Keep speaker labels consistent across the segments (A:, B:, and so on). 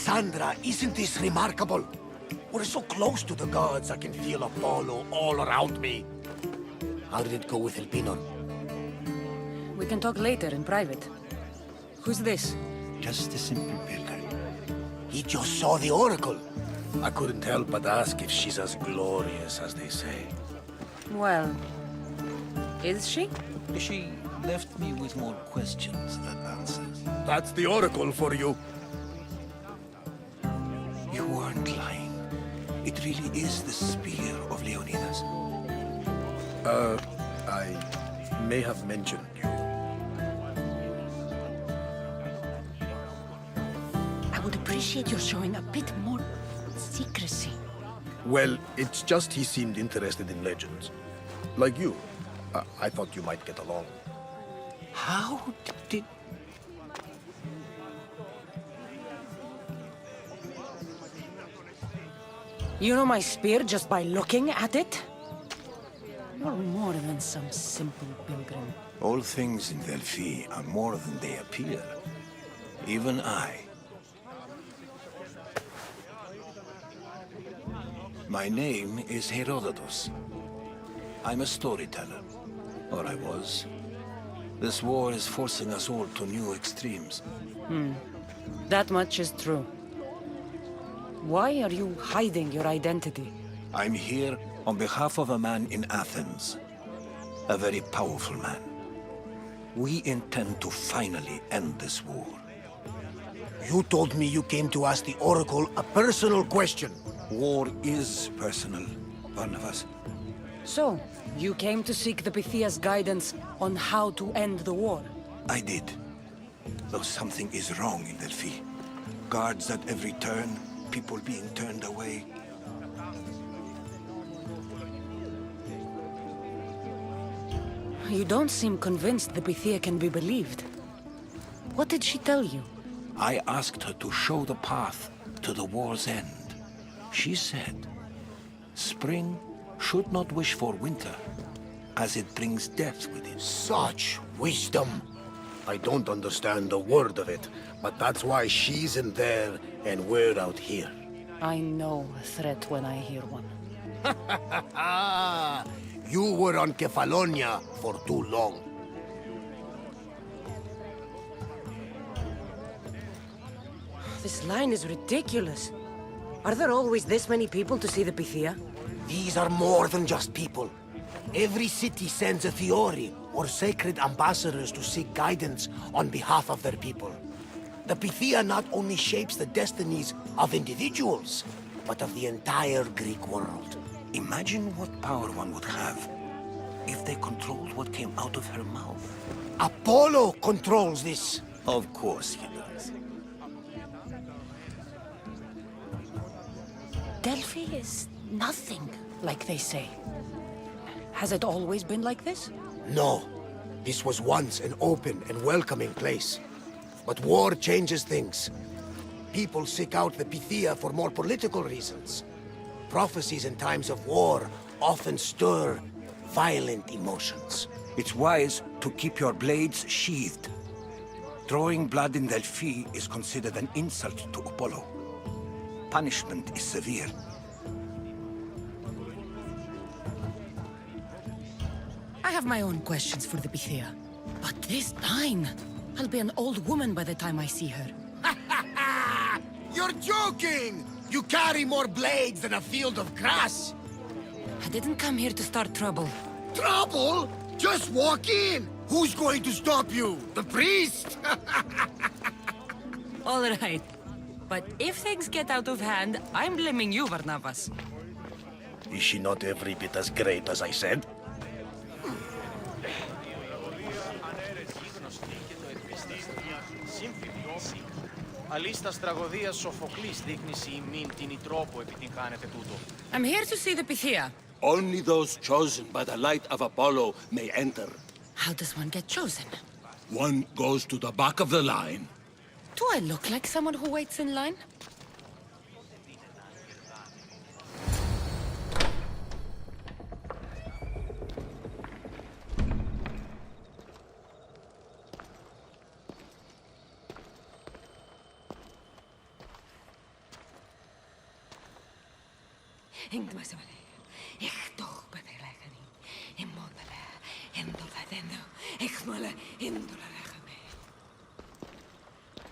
A: Kassandra, isn't this remarkable? We're so close to the gods, I can feel Apollo all around me. How did it go with Elpinon?
B: We can talk later in private. Who's this?
C: Just a simple pilgrim.
A: He just saw the oracle. I couldn't help but ask if she's as glorious as they say.
B: Well, is she?
C: She left me with more questions than answers.
A: That's the oracle for you.
C: You aren't lying. It really is the Spear of Leonidas.
A: I may have mentioned you.
B: I would appreciate your showing a bit more secrecy.
A: Well, it's just he seemed interested in legends. Like you. I thought you might get along.
C: How did...
B: You know my spear just by looking at it? You're more than some simple pilgrim.
C: All things in Delphi are more than they appear. Even I. My name is Herodotus. I'm a storyteller. Or I was. This war is forcing us all to new extremes.
B: That much is true. Why are you hiding your identity?
C: I'm here on behalf of a man in Athens. A very powerful man. We intend to finally end this war.
A: You told me you came to ask the oracle a personal question.
C: War is personal, Barnabas.
B: So, you came to seek the Pythia's guidance on how to end the war?
C: I did. Though something is wrong in Delphi. Guards at every turn, people being turned away.
B: You don't seem convinced the Pythia can be believed. What did she tell you?
C: I asked her to show the path to the war's end. She said, spring should not wish for winter, as it brings death with it.
A: Such wisdom. I don't understand a word of it, but that's why she's in there and we're out here.
B: I know a threat when I hear one.
A: You were on Kephallonia for too long.
B: This line is ridiculous. Are there always this many people to see the Pythia?
A: These are more than just people. Every city sends a Fiori, or sacred ambassadors to seek guidance on behalf of their people. The Pythia not only shapes the destinies of individuals, but of the entire Greek world.
C: Imagine what power one would have if they controlled what came out of her mouth.
A: Apollo controls this.
C: Of course he does.
B: Delphi is nothing, like they say. Has it always been like this?
A: No. This was once an open and welcoming place. But war changes things. People seek out the Pythia for more political reasons. Prophecies in times of war often stir violent emotions.
C: It's wise to keep your blades sheathed. Drawing blood in Delphi is considered an insult to Apollo. Punishment is severe.
B: I have my own questions for the Pythia. But this line... I'll be an old woman by the time I see her.
A: You're joking! You carry more blades than a field of grass!
B: I didn't come here to start trouble.
A: Trouble? Just walk in! Who's going to stop you? The priest?
B: All right. But if things get out of hand, I'm blaming you, Barnabas.
A: Is she not every bit as great as I said?
D: Αλίστας τραγωδίας Σοφοκλής δείκνυση ημίν την τρόπο επιτυγχάνεται τούτο.
B: I'm here to see the Pythia.
E: Only those chosen by the light of Apollo may enter.
B: How does one get chosen?
E: One goes to the back of the line.
B: Do I look like someone who waits in line?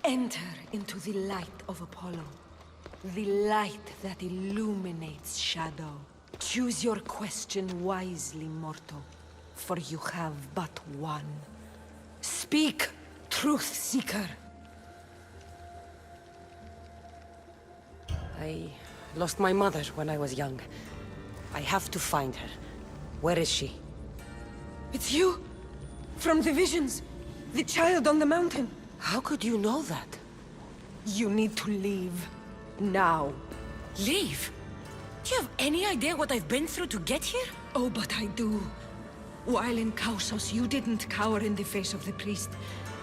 F: Enter into the light of Apollo, the light that illuminates shadow. Choose your question wisely, mortal, for you have but one. Speak, truth seeker.
G: I lost my mother when I was young. I have to find her. Where is she?
F: It's you! From the visions! The child on the mountain!
G: How could you know that?
F: You need to leave. Now.
B: Leave? Do you have any idea what I've been through to get here?
F: Oh, but I do. While in Kausos, you didn't cower in the face of the priest.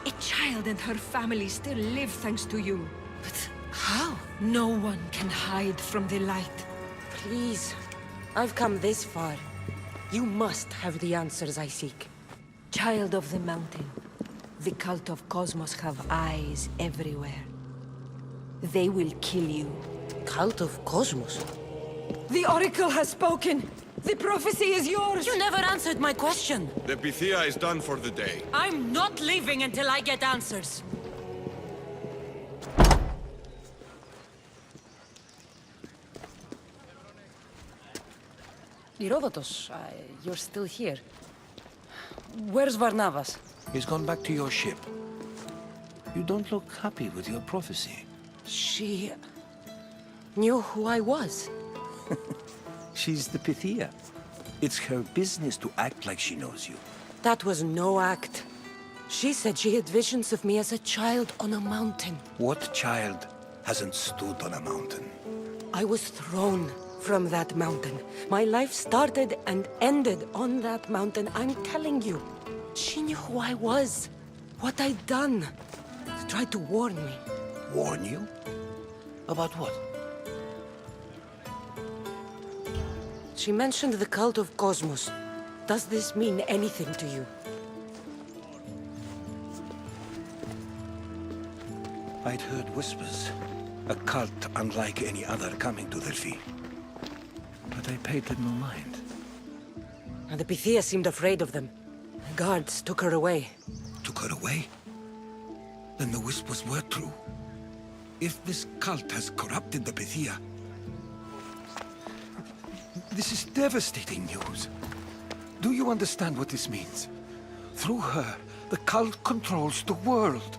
F: A child and her family still live thanks to you.
B: But how?
F: No one can hide from the light.
G: Please. I've come this far. You must have the answers I seek.
F: Child of the mountain, the cult of Cosmos have eyes everywhere. They will kill you.
G: Cult of Cosmos?
F: The Oracle has spoken! The prophecy is yours!
B: You never answered my question!
H: The Pythia is done for the day.
B: I'm not leaving until I get answers!
G: Herodotus, you're still here. Where's Varnavas?
C: He's gone back to your ship. You don't look happy with your prophecy.
G: She knew who I was.
C: She's the Pythia. It's her business to act like she knows you.
G: That was no act. She said she had visions of me as a child on a mountain.
C: What child hasn't stood on a mountain?
G: I was thrown from that mountain. My life started and ended on that mountain, I'm telling you. She knew who I was, what I'd done. She tried to warn me.
C: Warn you? About what?
G: She mentioned the cult of Cosmos. Does this mean anything to you?
C: I'd heard whispers. A cult unlike any other coming to Delphi. But I paid them no mind.
G: And the Pythia seemed afraid of them. The guards took her away.
C: Took her away? Then the whispers were true. If this cult has corrupted the Pythia... This is devastating news. Do you understand what this means? Through her, the cult controls the world.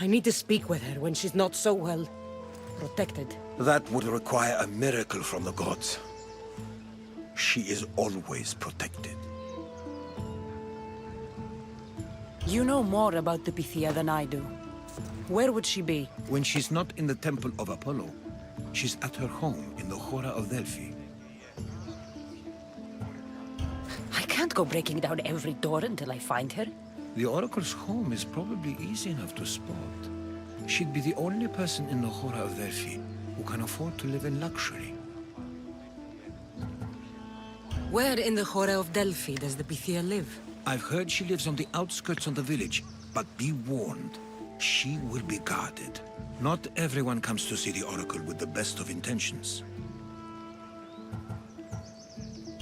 G: I need to speak with her when she's not so well protected.
C: That would require a miracle from the gods. She is always protected.
G: You know more about the Pythia than I do. Where would she be?
C: When she's not in the temple of Apollo, she's at her home in the Hora of Delphi.
G: I can't go breaking down every door until I find her.
C: The Oracle's home is probably easy enough to spot. She'd be the only person in the Hora of Delphi who can afford to live in luxury.
G: Where in the Hora of Delphi does the Pythia live?
C: I've heard she lives on the outskirts of the village, but be warned, she will be guarded. Not everyone comes to see the Oracle with the best of intentions.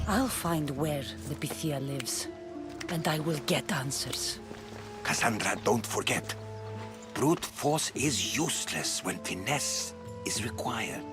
G: I'll find where the Pythia lives, and I will get answers.
C: Kassandra, don't forget. Brute force is useless when finesse is required.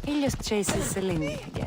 F: Ήλιος chases Selene again.